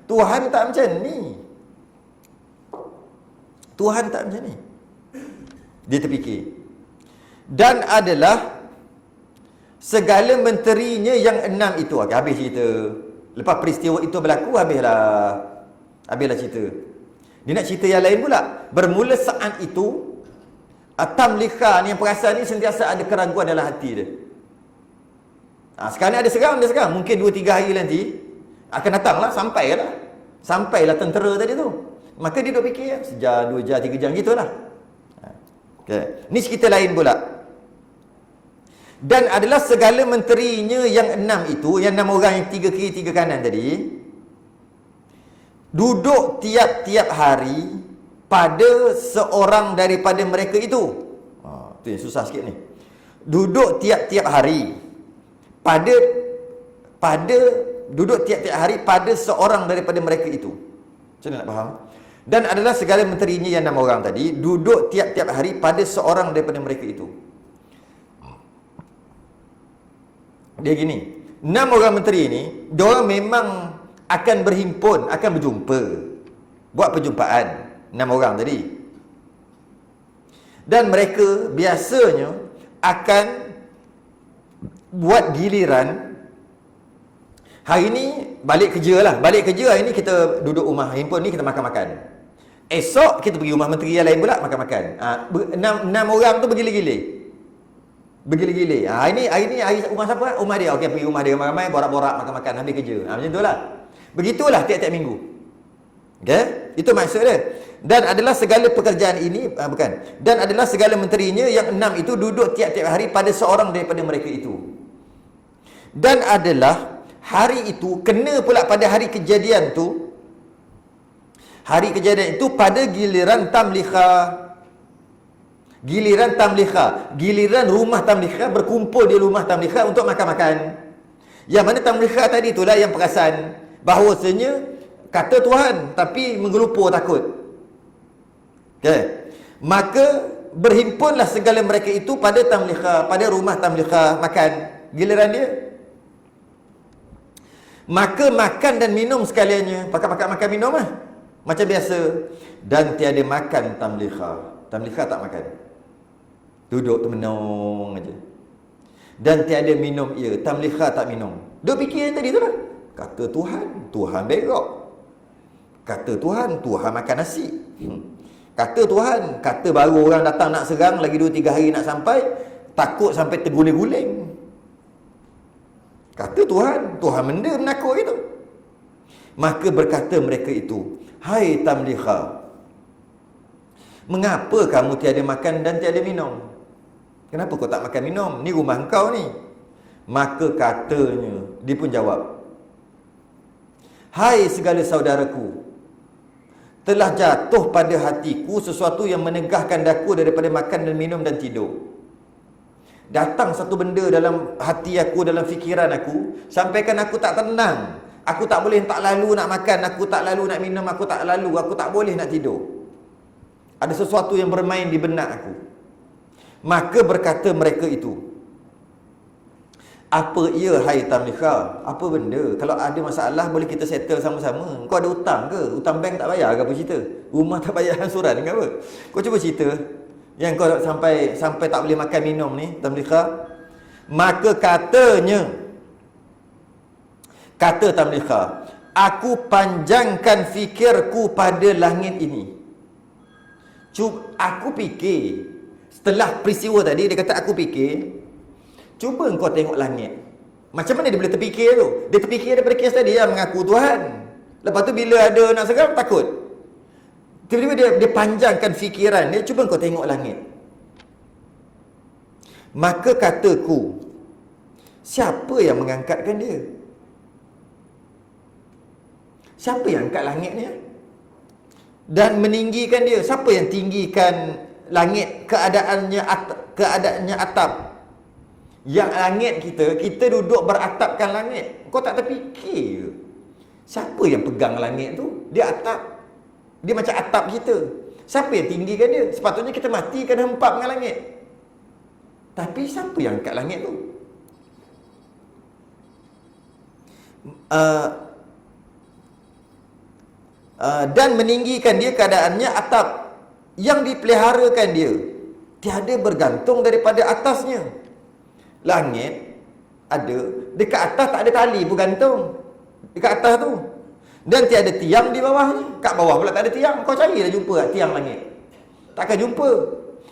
Tuhan tak macam ni. Tuhan tak macam ni. Dia terfikir. Dan adalah segala menterinya yang 6 itu. Okay, habis cerita. Lepas peristiwa itu berlaku, habislah cerita. Dia nak cerita yang lain pula. Bermula saat itu, Tamliha ni yang perasan ni sentiasa ada keraguan dalam hati dia. Sekarang ada serang, dia serang. Mungkin 2-3 hari nanti akan datanglah, sampailah tentera tadi tu. Maka dia duk fikir sejam, 2 jam, 3 jam gitulah. Okay. Ni cerita lain pula. Dan adalah segala menterinya yang 6 itu, yang 6 orang yang 3 kiri 3 kanan tadi, duduk tiap-tiap hari pada seorang daripada mereka itu. Itu yang susah sikit ni. Duduk tiap-tiap hari duduk tiap-tiap hari pada seorang daripada mereka itu. Macam mana nak faham? Dan adalah segala menterinya yang 6 orang tadi duduk tiap-tiap hari pada seorang daripada mereka itu. Dia gini, 6 orang menteri ni, diorang memang akan berhimpun, akan berjumpa, buat perjumpaan 6 orang tadi. Dan mereka biasanya akan buat giliran. Hari ni balik kerja lah. Balik kerja hari ni kita duduk rumah himpun ni, kita makan-makan. Esok kita pergi rumah menteri yang lain pula makan-makan. 6 orang tu bergilir-gilir. Bergila-gila. Hari ni hari rumah siapa? Rumah dia. Okey, pergi rumah dia ramai-ramai, borak-borak, makan-makan, habis kerja. Macam itulah. Begitulah tiap-tiap minggu. Okey? Itu maksud dia. Dan adalah segala pekerjaan ini, bukan. Dan adalah segala menterinya yang 6 itu duduk tiap-tiap hari pada seorang daripada mereka itu. Dan adalah hari itu kena pula pada hari kejadian tu. Hari kejadian itu pada giliran tamlikha. Giliran tamlikha, giliran rumah tamlikha berkumpul di rumah tamlikha untuk makan-makan. Yang mana tamlikha tadi itulah yang perasan bahawasanya kata Tuhan tapi menggelupur takut. Okey. Maka berhimpunlah segala mereka itu pada tamlikha, pada rumah tamlikha makan. Giliran dia. Maka makan dan minum sekaliannya. Pakat-pakat makan minum lah. Macam biasa. Dan tiada makan tamlikha. Tamlikha tak makan. Duduk termenung aja. Dan tiada minum ia. Tamlikha tak minum. Duk fikir yang tadi tu lah. Kata Tuhan, Tuhan berok. Kata Tuhan, Tuhan makan nasi. Kata Tuhan, kata baru orang datang nak serang, lagi 2-3 hari nak sampai, takut sampai terguling-guling. Kata Tuhan, Tuhan benda menakut itu. Maka berkata mereka itu, hai tamlikha, mengapa kamu tiada makan dan tiada minum? Kenapa kau tak makan minum? Ni rumah engkau ni. Maka katanya, dia pun jawab, hai segala saudaraku, telah jatuh pada hatiku sesuatu yang menegahkan daku daripada makan dan minum dan tidur. Datang satu benda dalam hati aku, dalam fikiran aku, sampaikan aku tak tenang. Aku tak boleh, tak lalu nak makan, aku tak lalu nak minum, aku tak boleh nak tidur. Ada sesuatu yang bermain di benak aku. Maka berkata mereka itu, apa ia hai tamlikha? Apa benda? Kalau ada masalah boleh kita settle sama-sama. Kau ada hutang ke? Hutang bank tak bayar ke apa cerita? Rumah tak bayar ansuran ke apa? Kau cuba cerita yang kau sampai tak boleh makan minum ni, tamlikha. Maka katanya, kata tamlikha, aku panjangkan fikirku pada langit ini. Aku fikir, setelah peristiwa tadi, dia kata aku fikir, cuba engkau tengok langit. Macam mana dia boleh terfikir tu? Dia terfikir daripada kes tadi, mengaku Tuhan. Lepas tu bila ada nak serang, takut. Tiba-tiba dia panjangkan fikiran dia, cuba engkau tengok langit. Maka kataku, siapa yang mengangkatkan dia? Siapa yang angkat langit ni? Dan meninggikan dia? Siapa yang tinggikan langit keadaannya atap? Yang langit kita duduk beratapkan langit. Kau tak terfikir ke? Siapa yang pegang langit tu? Dia atap. Dia macam atap kita. Siapa yang tinggikan dia? Sepatutnya kita mati kena hempap dengan langit. Tapi siapa yang angkat langit tu? Dan meninggikan dia keadaannya atap. Yang dipeliharakan dia tiada bergantung daripada atasnya. Langit ada, dekat atas tak ada tali bergantung. Dekat atas tu. Dan tiada tiang di bawahnya. Kat bawah pula tak ada tiang. Kau cari dah jumpa tak tiang langit? Takkan jumpa.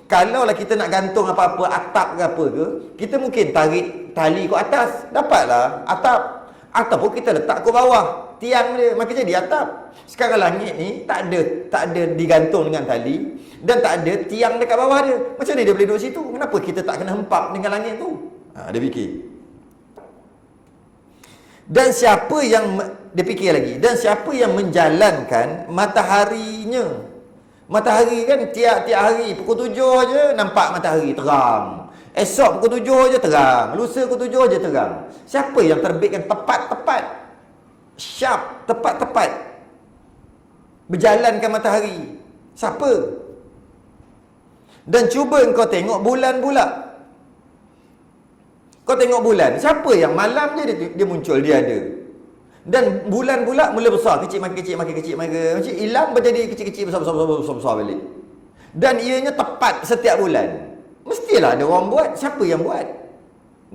Kalaulah kita nak gantung apa-apa, atap ke apa ke, kita mungkin tarik tali ke atas, dapatlah atap. Ataupun kita letak ke bawah tiang dia, maka jadi atap. Sekarang langit ni tak ada digantung dengan tali dan tak ada tiang dekat bawah dia. Macam mana dia boleh duduk situ? Kenapa kita tak kena hempap dengan langit tu? Dia fikir. Dan siapa yang dia fikir lagi? Dan siapa yang menjalankan mataharinya? Matahari kan tiap-tiap hari pukul 7 je nampak matahari terang. Esok pukul 7 je terang. Lusa pukul 7 je terang. Siapa yang terbitkan tepat-tepat? Sharp, tepat-tepat. Berjalankan matahari. Siapa? Dan cuba engkau tengok bulan pula. Kau tengok bulan. Siapa yang malam je dia muncul, dia ada. Dan bulan pula mula besar, kecil makin kecil, makin kecil, makin kecil, hilang menjadi kecil-kecil, besar balik. Dan ianya tepat setiap bulan. Mestilah ada orang buat. Siapa yang buat?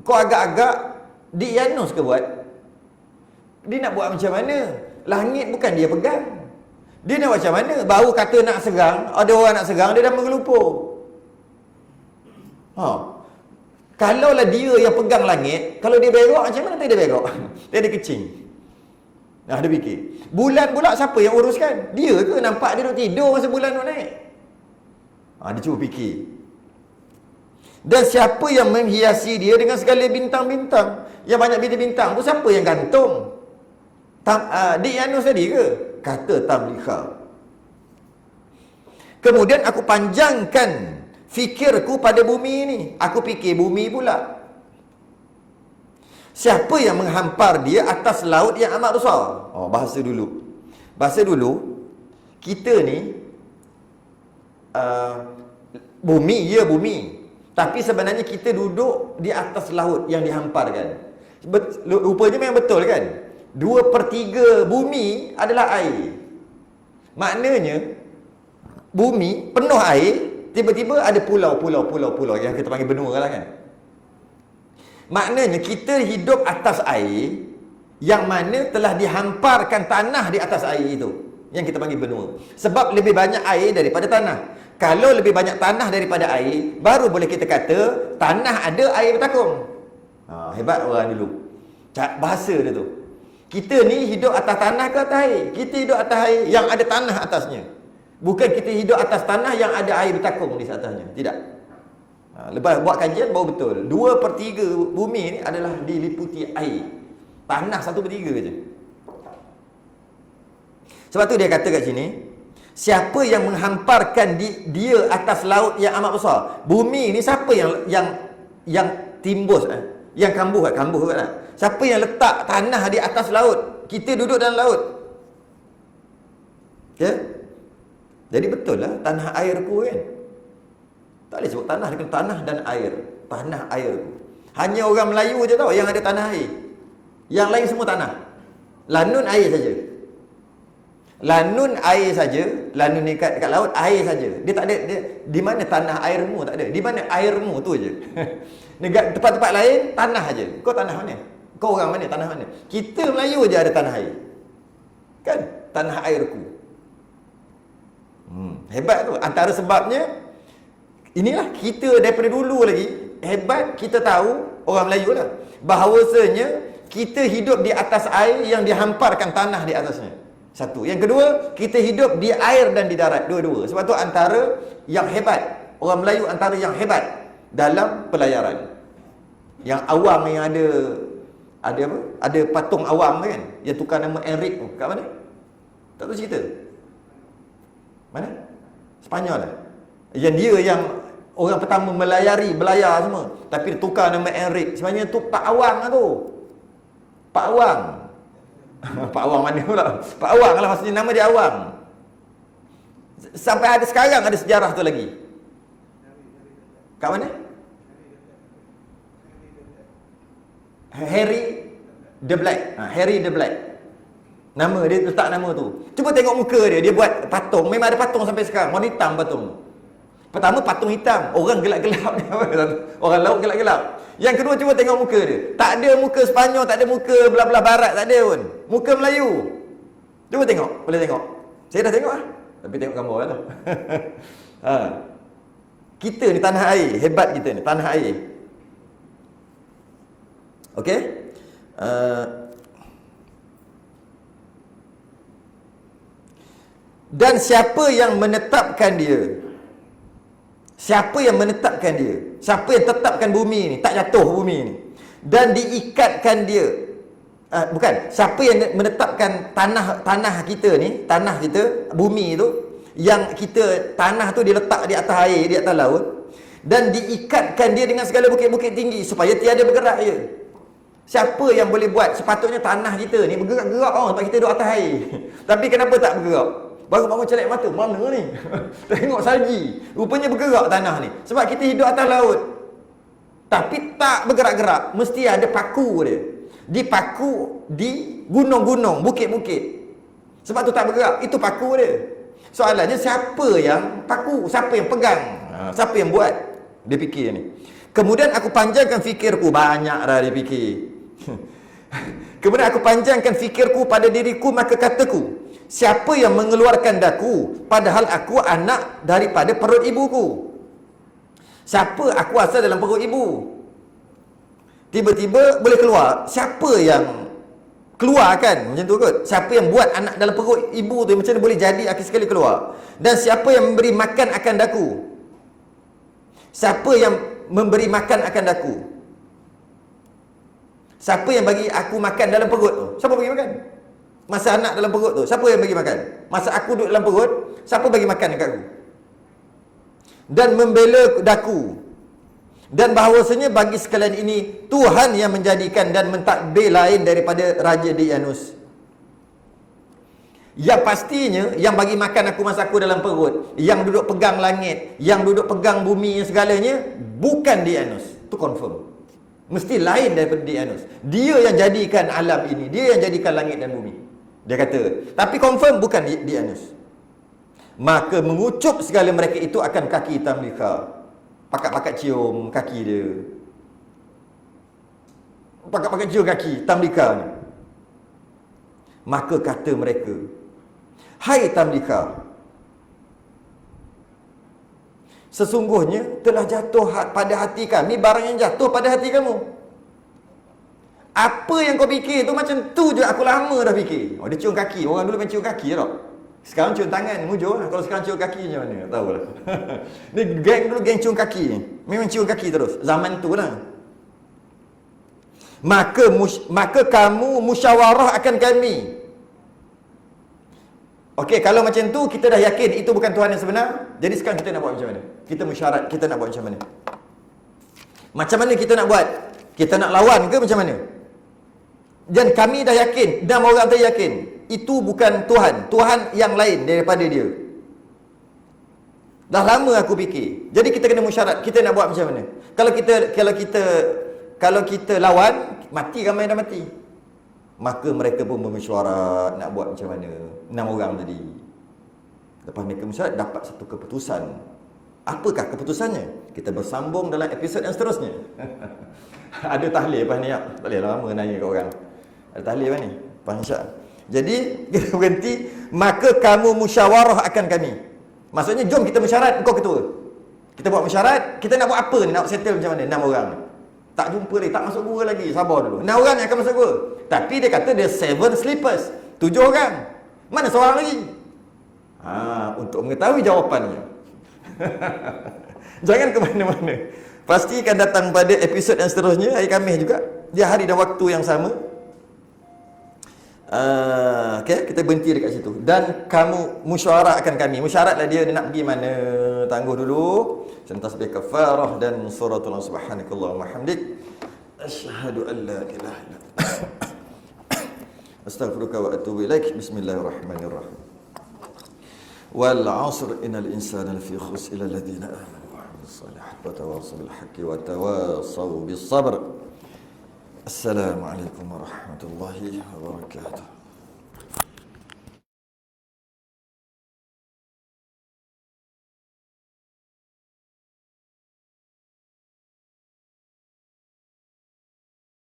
Kau agak-agak Diyanus ke buat? Dia nak buat macam mana? Langit bukan dia pegang. Dia nak macam mana? Baru kata nak serang, ada orang nak serang, dia dah mengelupur. Kalaulah dia yang pegang langit, kalau dia berok, macam mana dia berok? Dia ada kecing. Nah, dia fikir. Bulan pula siapa yang uruskan? Dia ke? Nampak dia duduk tidur masa bulan tu naik? Dia cuba fikir. Dan siapa yang menghiasi dia dengan segala bintang-bintang? Yang banyak bintang-bintang tu siapa yang gantung? Dik Yanus tadi ke? Kata Tamliha. Kemudian aku panjangkan fikirku pada bumi ini. Aku fikir bumi pula. Siapa yang menghampar dia atas laut yang amat besar? Bahasa dulu. Bahasa dulu, kita ni, bumi, ya bumi. Tapi sebenarnya kita duduk di atas laut yang dihamparkan. Rupanya memang betul kan? 2/3 bumi adalah air. Maknanya, bumi penuh air, tiba-tiba ada pulau yang kita panggil benua lah kan. Maknanya kita hidup atas air yang mana telah dihamparkan tanah di atas air itu, yang kita panggil benua. Sebab lebih banyak air daripada tanah. Kalau lebih banyak tanah daripada air, baru boleh kita kata tanah ada, air bertakung. Hebat orang dulu. Bahasa dia tu. Kita ni hidup atas tanah ke atas air? Kita hidup atas air yang ada tanah atasnya. Bukan kita hidup atas tanah yang ada air bertakung di atasnya. Tidak. Lepas buat kajian baru betul. 2/3 bumi ni adalah diliputi air. Tanah 1/3 je. Sebab tu dia kata kat sini, siapa yang menghamparkan dia atas laut yang amat besar? Bumi ni siapa yang timbus, yang kambuh kan? Siapa yang letak tanah di atas laut? Kita duduk dalam laut. Okay? Jadi betul lah tanah airku kan. Tak boleh sebut tanah, dia kena tanah dan air. Tanah airku. Hanya orang Melayu je tahu yang ada tanah air. Yang lain semua tanah. Lanun air saja. Lanun air saja. Lanun dekat laut air saja. Dia tak ada di mana tanah airmu, tak ada. Di mana airmu tu je. Negara tempat-tempat lain tanah aja. Kau tanah mana? Kau orang mana? Tanah mana? Kita Melayu je ada tanah air. Kan? Tanah airku. Hebat tu. Antara sebabnya, inilah kita daripada dulu lagi hebat, kita tahu orang Melayu lah, bahawasanya kita hidup di atas air yang dihamparkan tanah di atasnya. Satu. Yang kedua, kita hidup di air dan di darat. Dua-dua. Sebab tu antara yang hebat, orang Melayu antara yang hebat dalam pelayaran. Yang awam yang ada apa? Ada patung awam kan? Yang tukar nama Enric tu. Kat mana? Tak tahu cerita. Mana? Spanyol lah. Yang dia yang orang pertama belayar semua. Tapi dia tukar nama Enric. Sebenarnya tu Pak Awang lah tu. Pak Awang. Pak Awang mana pula? Pak Awang lah maksudnya, nama dia Awang. Sampai ada sekarang ada sejarah tu lagi. Kat mana? Harry the Black. Harry the Black. Nama dia letak nama tu. Cuba tengok muka dia. Dia buat patung. Memang ada patung sampai sekarang. Warna hitam patung. Pertama patung hitam. Orang gelap-gelap. Orang laut gelap-gelap. Yang kedua cuba tengok muka dia. Tak ada muka Sepanyol. Tak ada muka belah-belah barat. Tak ada pun. Muka Melayu. Cuba tengok. Boleh tengok. Saya dah tengok lah. Tapi tengok gambar lah. Kita ni tanah air. Hebat kita ni. Tanah air. Okey. Dan siapa yang menetapkan dia? Siapa yang menetapkan dia? Siapa yang tetapkan bumi ni? Tak jatuh bumi ni. Dan diikatkan dia. Bukan. Siapa yang menetapkan tanah kita ni? Tanah kita, bumi tu. Yang kita, tanah tu diletak di atas air, di atas laut. Dan diikatkan dia dengan segala bukit-bukit tinggi. Supaya tiada bergerak dia. Siapa yang boleh buat? Sepatutnya tanah kita ni bergerak-gerak sebab kita duduk atas air. Tapi kenapa tak bergerak? Baru-baru celak mata, mana ni? Tengok salji. Rupanya bergerak tanah ni. Sebab kita hidup atas laut. Tapi tak bergerak-gerak. Mesti ada paku dia. Dipaku di gunung-gunung, bukit-bukit. Sebab tu tak bergerak. Itu paku dia. Soalannya siapa yang paku? Siapa yang pegang? Siapa yang buat? Dia fikir ni. Kemudian aku panjangkan fikirku. Banyak dah dia fikir. Kemudian aku panjangkan fikirku pada diriku, maka kataku, siapa yang mengeluarkan daku, padahal aku anak daripada perut ibuku? Siapa aku asal dalam perut ibu? Tiba-tiba boleh keluar. Siapa yang keluarkan macam tu kot? Siapa yang buat anak dalam perut ibu tu macam mana boleh jadi akhir sekali keluar? Dan siapa yang memberi makan akan daku? Siapa yang memberi makan akan daku? Siapa yang bagi aku makan dalam perut tu? Siapa bagi makan? Masa anak dalam perut tu, siapa yang bagi makan? Masa aku duduk dalam perut, siapa bagi makan dekat aku? Dan membela daku. Dan bahawasanya bagi sekalian ini Tuhan yang menjadikan dan mentadbir lain daripada Raja Dyanus. Yang pastinya yang bagi makan aku masa aku dalam perut, yang duduk pegang langit, yang duduk pegang bumi yang segalanya, bukan Dyanus. Itu confirm. Mesti lain daripada Dyanus. Dia yang jadikan alam ini, dia yang jadikan langit dan bumi. Dia kata, tapi confirm bukan Dyanus. Maka mengucup segala mereka itu akan kaki Tamlika. Pakat-pakat cium kaki dia. Pakat-pakat cium kaki Tamlika ni. Maka kata mereka, hai Tamlika, sesungguhnya telah jatuh pada hati kami barang yang jatuh pada hati kamu. Apa yang kau fikir tu macam tu je aku lama dah fikir. Oh, dia cium kaki. Orang dulu main cium kaki tau. Sekarang cium tangan, mujur lah. Kalau sekarang cium kaki macam mana? Tak tahulah. Ni geng dulu geng cium kaki ni. Memang cium kaki terus. Zaman tu lah. Maka kamu musyawarah akan kami. Okey, kalau macam tu kita dah yakin itu bukan Tuhan yang sebenar. Jadi sekarang kita nak buat macam mana? Kita musyarat, kita nak buat macam mana? Macam mana kita nak buat? Kita nak lawan ke macam mana? Dan kami dah yakin, dan orang tu yakin itu bukan Tuhan, Tuhan yang lain daripada dia. Dah lama aku fikir. Jadi kita kena musyarat, kita nak buat macam mana? Kalau kita lawan, mati ramai dah mati. Maka mereka pun bermesyuarat nak buat macam mana. 6 orang tadi. Lepas mereka mesyuarat, dapat satu keputusan. Apakah keputusannya? Kita bersambung dalam episod yang seterusnya. Ada tahlil lepas ni tak? Tak boleh lama nanya kat orang. Ada tahlil lepas ni? Lepas Isyak. Jadi kita berhenti. Maka kamu musyawarah akan kami. Maksudnya jom kita mesyuarat, engkau ketua. Kita buat mesyuarat. Kita nak buat apa ni? Nak settle macam mana? 6 orang ni. Tak jumpa lagi, tak masuk gua lagi. Sabar dulu. 6 orang yang akan masuk gua. Tapi dia kata dia 7 sleepers. 7 orang. Mana seorang lagi? Untuk mengetahui jawapannya. Jangan ke mana-mana. Pasti akan datang pada episod yang seterusnya, hari Khamis juga. Dia hari dan waktu yang sama. Okay, kita berhenti dekat situ. Dan kamu musyawarah akan kami. Musyaratlah dia nak pergi mana. Tangguh dulu. Tasbih kafarah dan suratul subhanakallahumma hamdik. Asyhadu an la ilaha illa anta. Astaghfiruka wa atubu ilaik. Bismillahirrahmanirrahim. Wal 'asr innal insana lafi khusr illa alladhina amanu wa 'amilus salihati wa tawassaw bil haqqi wa tawassaw bis sabr. Assalamualaikum warahmatullahi wabarakatuh.